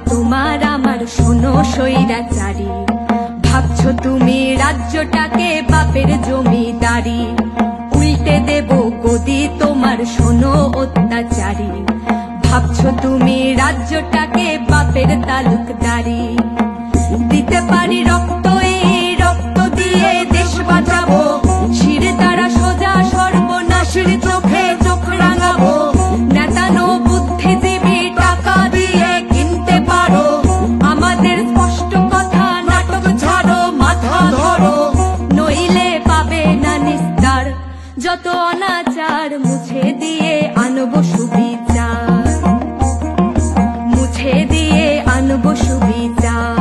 তোমার আমার শোনো স্বৈরাচারী, ভাবছো তুমি রাজ্যটাকে বাপের জমিদারি, উল্টে দেব গদি তোমার শোনো অত্যাচারী, ভাবছো তুমি রাজ্যটাকে বাপের তালুকদারি। দিতে পারি রক্ত, এই রক্ত দিয়ে দেশ বাঁচাবো, শির দ্বারা সোজা সর্বনাশের চোখে চোখ রাঙাবো। নেতানো বুদ্ধিজীবী টাকা দিয়ে কিনতে পারো আমাদের স্পষ্ট কথা, নাটক ছাড়ো মাথা ধরো, নইলে পাবে না নিস্তার। যত অনাচার মুছে দিয়ে আনবো সুবিচার, মুছে দিয়ে আনবো সুবিচার।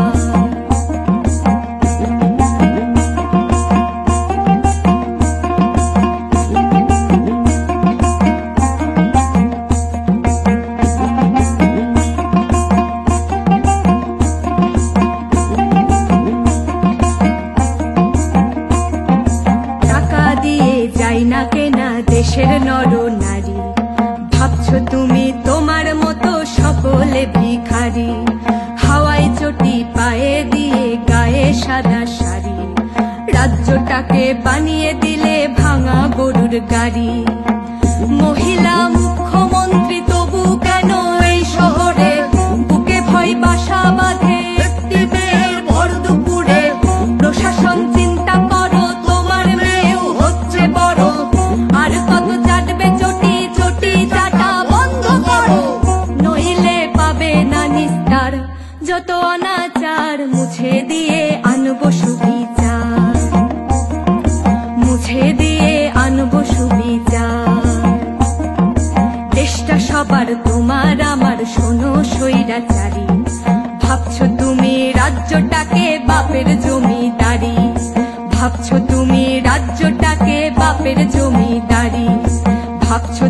না কেনা দেশের নর নারী, ভাবছো তুমি তোমার মতো সকলে ভিখারি, হাওয়ায় চটি পায়ে দিয়ে গায়ে সাদা শাড়ি, রাজ্যটাকে বানিয়ে দিলে ভাঙা গরুর গাড়ি। মহিলা মুখ্যমন্ত্রী তবু কেন এই শহরে বুকে ভয় বাসা বাঁধে একটি মেয়ের ভর দুপুরে। প্রশাসন চিন্তা করো তোমার মেয়েও হচ্ছে বড়, আর কত চাটবে চটি, চটি চাটা বন্ধ করো, নইলে পাবে না নিস্তার। যত অনাচার মুছে দিয়ে আনবো সুবিচার, মুছে দিয়ে আনবো সুবিচার। দেশটা সবার তোমার আমার শোনো স্বৈরাচারী, ভাবছো তুমি রাজ্যটাকে বাপের জমিদারি, ভাবছো তুমি রাজ্যটাকে বাপের জমিদারি, ভাবছো